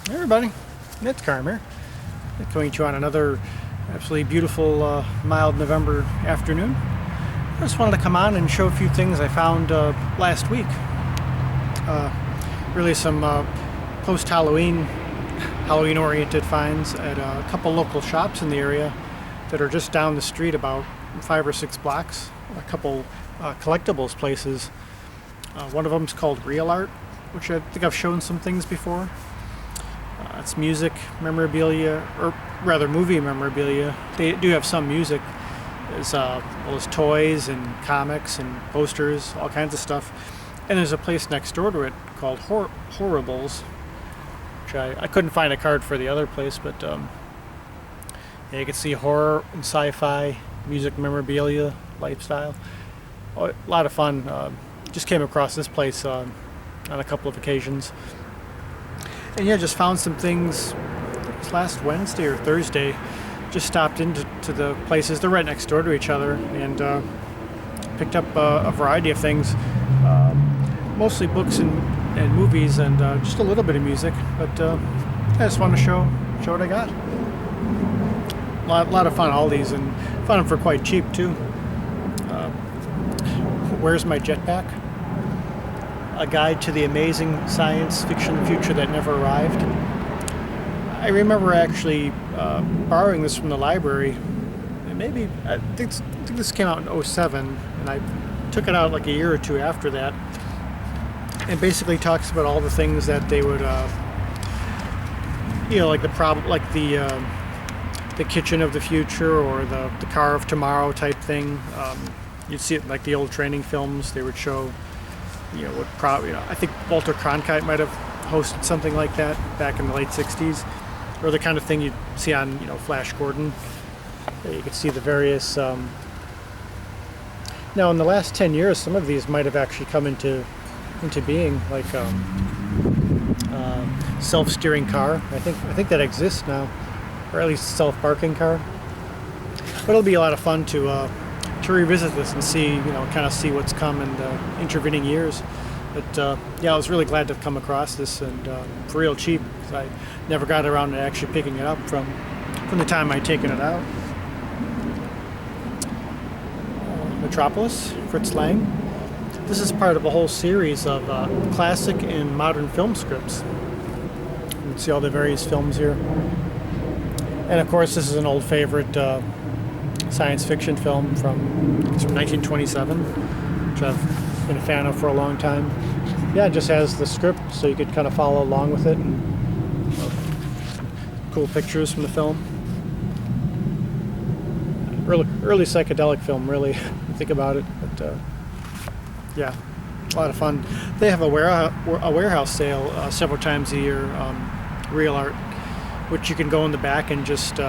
Hey everybody, it's Carm here, coming to you on another absolutely beautiful, mild November afternoon. I just wanted to come on and show a few things I found last week. Really some post-Halloween, Halloween-oriented finds at a couple local shops in the area that are just down the street about 5 or 6 blocks. A couple collectibles places. One of them is called Reel Art, which I think I've shown some things before. It's music memorabilia, or rather movie memorabilia. They do have some music, as well as toys and comics and posters, all kinds of stuff. And there's a place next door to it called Horrorbles, which I couldn't find a card for the other place, but yeah, you can see horror and sci-fi, music memorabilia, lifestyle. A lot of fun. Just came across this place on a couple of occasions. And yeah, just found some things. It was last Wednesday or Thursday. Just stopped into the places. They're right next door to each other, and picked up a variety of things. Mostly books and movies, and just a little bit of music. But I just wanted to show what I got. A lot of fun, all these, and found them for quite cheap too. Where's My Jetpack? A guide to the amazing science fiction future that never arrived. I remember actually borrowing this from the library. And I think this came out in '07, and I took it out like a year or two after that. And basically talks about all the things that they would, like the kitchen of the future, or the car of tomorrow type thing. You'd see it in like the old training films. They would show, I think Walter Cronkite might have hosted something like that back in the late '60s, or the kind of thing you'd see on, Flash Gordon. You could see the various. Now, in the last 10 years, some of these might have actually come into being, like self-steering car. I think that exists now, or at least self-parking car. But it'll be a lot of fun to revisit this and see, kind of see what's come in the intervening years. But yeah, I was really glad to have come across this, and for real cheap, because I never got around to actually picking it up from the time I'd taken it out. Metropolis, Fritz Lang. This is part of a whole series of classic and modern film scripts. You can see all the various films here. And of course, this is an old favorite science fiction film from 1927, which I've been a fan of for a long time. Yeah, it just has the script, so you could kind of follow along with it, and cool pictures from the film. Early psychedelic film, really, if you think about it. But yeah, a lot of fun. They have a warehouse sale several times a year, Reel Art, which you can go in the back and just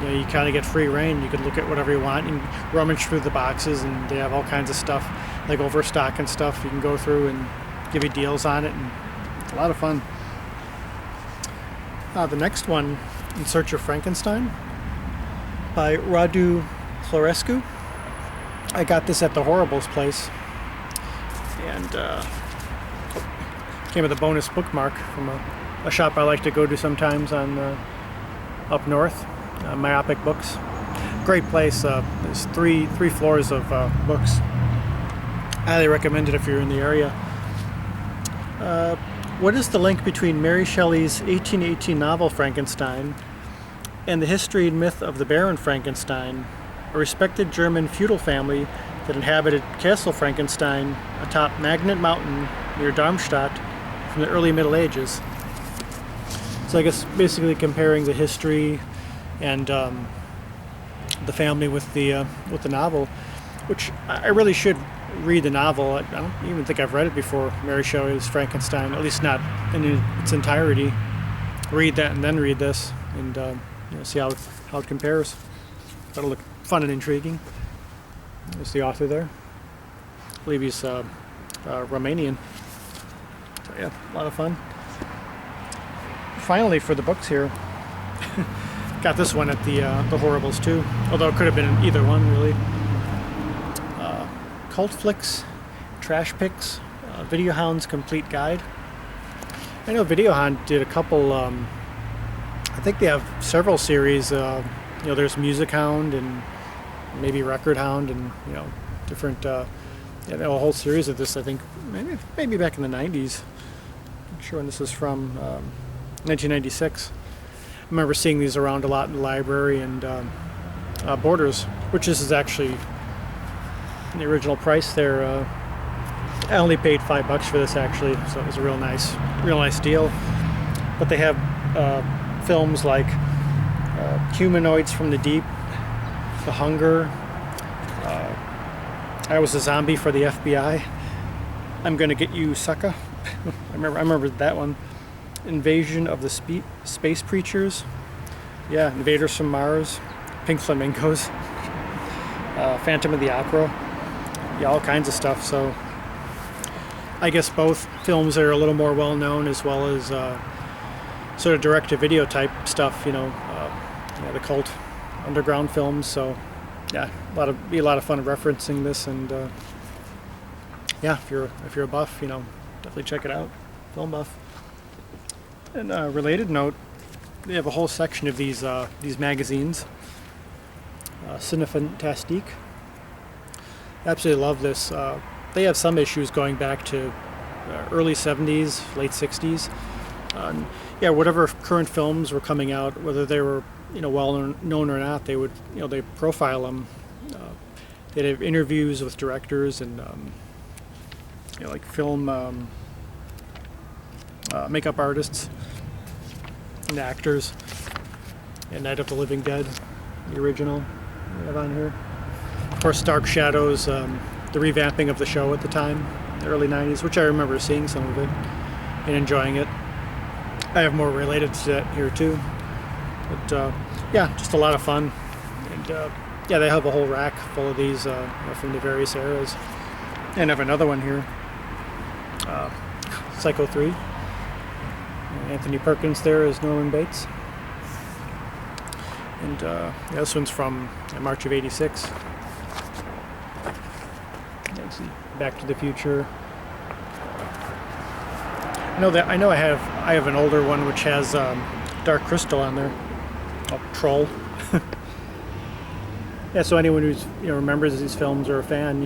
you kind of get free reign. You can look at whatever you want and rummage through the boxes, and they have all kinds of stuff, like overstock and stuff. You can go through and give you deals on it, and it's a lot of fun. The next one, In Search of Frankenstein, by Radu Florescu. I got this at the Horrorbles place, and came with a bonus bookmark from a shop I like to go to sometimes on up north. Myopic Books. Great place. There's three floors of books. Highly recommend it if you're in the area. What is the link between Mary Shelley's 1818 novel Frankenstein and the history and myth of the Baron Frankenstein, a respected German feudal family that inhabited Castle Frankenstein atop Magnet Mountain near Darmstadt from the early Middle Ages? So I guess basically comparing the history and the family with the novel, which I really should read the novel. I don't even think I've read it before, Mary Shelley's Frankenstein, at least not in its entirety. Read that and then read this, and see how it compares. That'll look fun and intriguing. There's the author there. I believe he's Romanian. So yeah, a lot of fun. Finally, for the books here, got this one at the Horrorbles too, although it could have been either one, really. Cult Flicks, Trash Pics, Video Hound's Complete Guide. I know Videohaunt did a couple. I think they have several series. There's Music Hound and maybe Record Hound, and different. A whole series of this. I think maybe back in the '90s. I'm sure when this is from 1996. I remember seeing these around a lot in the library, and Borders, which this is actually the original price there. I only paid $5 for this actually, so it was a real nice deal. But they have films like Humanoids from the Deep, The Hunger, I Was a Zombie for the FBI, I'm Gonna Get You, Sucker. I remember that one. Invasion of the Space Preachers, Invaders from Mars, Pink Flamingos, Phantom of the Opera, all kinds of stuff. So I guess both films are a little more well known, as well as sort of direct-to-video type stuff. The cult underground films. So be a lot of fun referencing this, and if you're a buff, definitely check it out. Film buff. And related note, they have a whole section of these magazines. Cinefantastique. Absolutely love this. They have some issues going back to early 70s, late 60s. Whatever current films were coming out, whether they were well known or not, they would they profile them. They'd have interviews with directors and like film makeup artists and actors. And Night of the Living Dead, the original, we have on here. Of course, Dark Shadows, the revamping of the show at the time, the early 90s, which I remember seeing some of it and enjoying it. I have more related to that here too. But just a lot of fun. And they have a whole rack full of these from the various eras. And I have another one here, Psycho 3. Anthony Perkins there is Norman Bates. And this one's from March of '86. Let's see, Back to the Future. I have an older one which has Dark Crystal on there. Oh, Troll. So anyone who's remembers these films or a fan,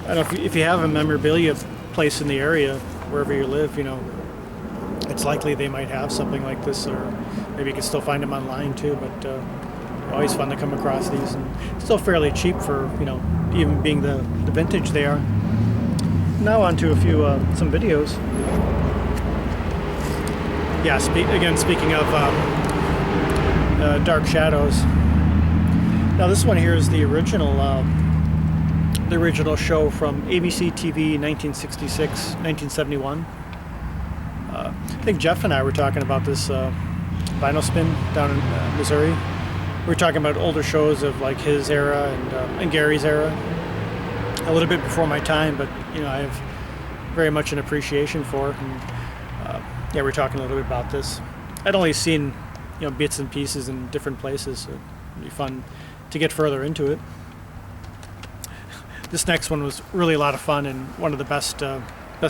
I don't know if you have a memorabilia place in the area wherever you live, it's likely they might have something like this, or maybe you can still find them online too. But always fun to come across these, and still fairly cheap for even being the vintage they are. Now on to some videos. Speaking of Dark Shadows. Now this one here is the original show from ABC TV 1966, 1971. I think Jeff and I were talking about this Vinyl Spin down in Missouri. We were talking about older shows of like his era and Gary's era. A little bit before my time, but I have very much an appreciation for it. And we were talking a little bit about this. I'd only seen bits and pieces in different places, so it'd be fun to get further into it. This next one was really a lot of fun and one of the best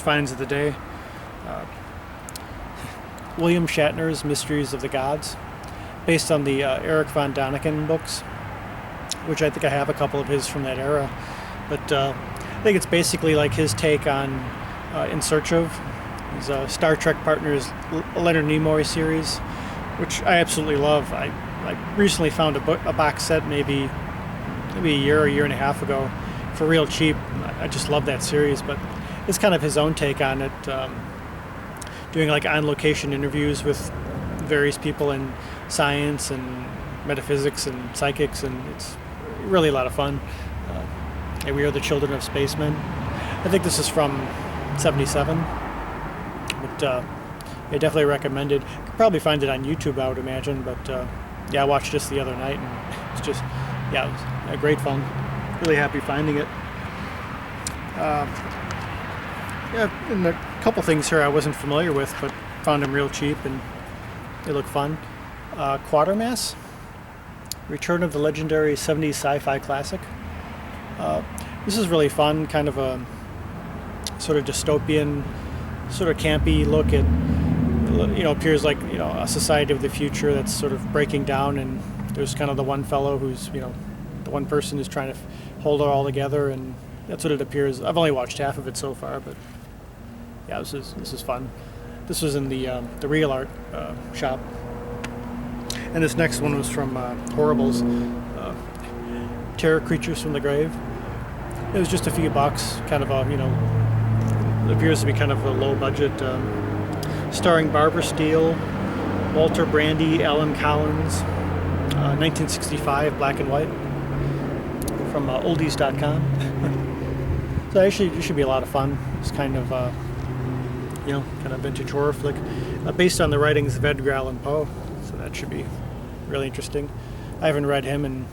finds of the day. William Shatner's Mysteries of the Gods, based on the Eric von Däniken books, which I think I have a couple of his from that era. But I think it's basically like his take on In Search Of, his Star Trek Partners Leonard Nimoy series, which I absolutely love. I recently found a box set maybe a year and a half ago for real cheap. I just love that series, but it's kind of his own take on it, doing like on-location interviews with various people in science and metaphysics and psychics, and it's really a lot of fun. We Are the Children of Spacemen. I think this is from '77, but I definitely recommend it. You could probably find it on YouTube, I would imagine, but I watched this the other night, and it's just, it was great fun. Really happy finding it. And a couple things here I wasn't familiar with, but found them real cheap and they look fun. Quatermass, Return of the Legendary 70s Sci-Fi Classic. This is really fun, kind of a sort of dystopian, sort of campy look at appears like a society of the future that's sort of breaking down, and there's kind of the one fellow who's the one person who's trying to hold it all together, and that's what it appears. I've only watched half of it so far, but yeah, this is fun. This was in the Reel Art shop, and this next one was from Horrible's Terror Creatures from the Grave. It was just a few bucks, kind of it appears to be kind of a low budget, starring Barbara Steele, Walter Brandy, Alan Collins, 1965, black and white, from oldies.com. So actually, it should be a lot of fun. It's kind of, kind of vintage horror flick, based on the writings of Edgar Allan Poe. So that should be really interesting. I haven't read him in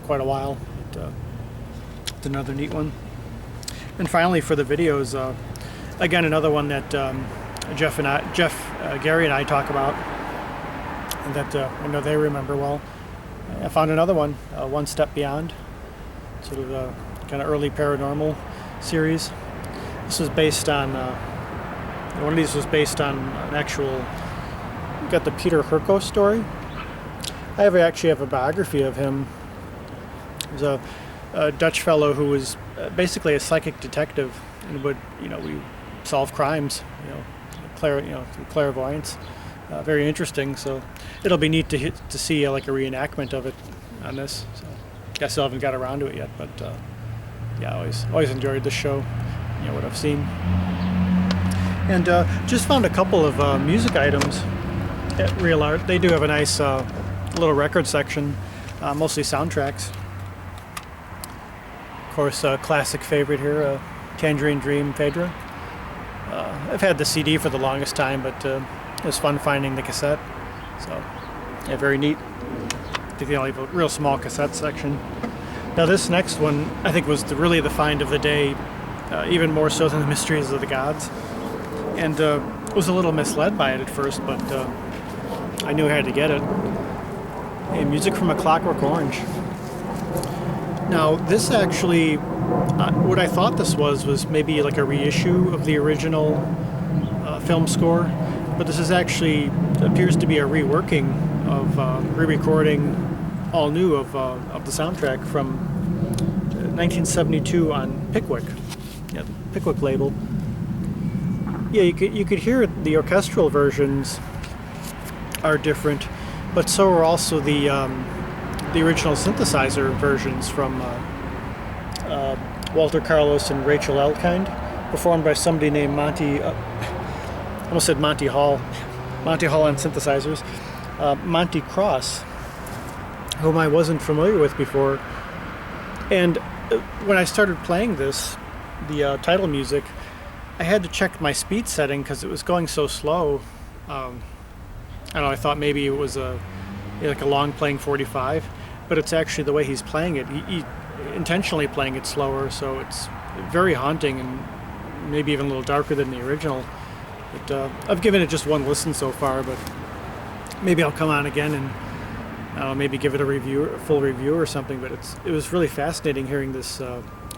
quite a while, but it's another neat one. And finally, for the videos, again, another one that Gary and I talk about, and that I know they remember well. I found another one, One Step Beyond, sort of a kind of early paranormal series. This was based on, one of these was based on an actual, you got the Peter Herko story. I actually have a biography of him. He was a Dutch fellow who was basically a psychic detective and would, we solve crimes, through clairvoyance. Very interesting. So it'll be neat to see like a reenactment of it on this. So I guess I haven't got around to it yet, but yeah, always enjoyed this show. What I've seen, and just found a couple of music items at Reel Art. They do have a nice little record section, mostly soundtracks. Of course, classic favorite here, Tangerine Dream, Phaedra. I've had the CD for the longest time, but it was fun finding the cassette. So, yeah, very neat. They only have a real small cassette section. Now this next one, I think, was really the find of the day, even more so than the Mysteries of the Gods. And was a little misled by it at first, but I knew I had to get it. Hey, music from A Clockwork Orange. Now this actually, what I thought this was maybe like a reissue of the original film score, but this is actually, appears to be a reworking of, re-recording all new of the soundtrack from 1972 on Pickwick, the Pickwick label. Yeah, you could hear the orchestral versions are different, but so are also the original synthesizer versions from Walter Carlos and Rachel Elkind, performed by somebody named Monty. I almost said Monty Hall. Monty Hall on synthesizers. Monty Cross, whom I wasn't familiar with before. And when I started playing this, the title music, I had to check my speed setting because it was going so slow. I don't know, I thought maybe it was like a long playing 45, but it's actually the way he's playing it. He intentionally playing it slower, so it's very haunting and maybe even a little darker than the original. But I've given it just one listen so far, but maybe I'll come on again and maybe give it a full review or something. But it was really fascinating hearing this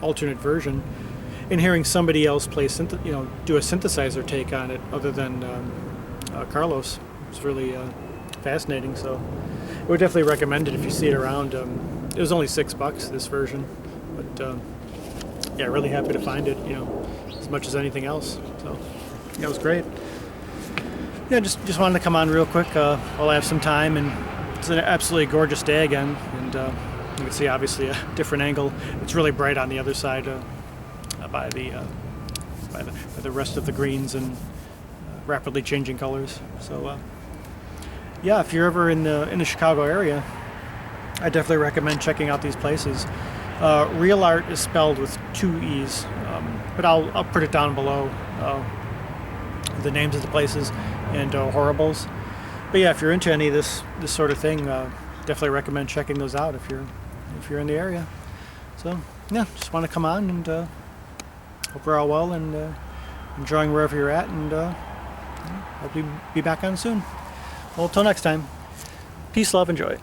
alternate version and hearing somebody else play do a synthesizer take on it other than Carlos. It's really fascinating. So I would definitely recommend it if you see it around. It was only $6, this version, but yeah, really happy to find it. As much as anything else. So yeah, it was great. Yeah, just wanted to come on real quick while I have some time, and it's an absolutely gorgeous day again. And you can see obviously a different angle. It's really bright on the other side by the rest of the greens and rapidly changing colors. So yeah, if you're ever in the Chicago area, I definitely recommend checking out these places. Reel Art is spelled with 2 E's, but I'll put it down below, the names of the places and Horribles. But yeah, if you're into any of this sort of thing, definitely recommend checking those out if you're in the area. So yeah, just want to come on and hope you're all well and enjoying wherever you're at, and hope you be back on soon. Well, till next time, peace, love, and joy.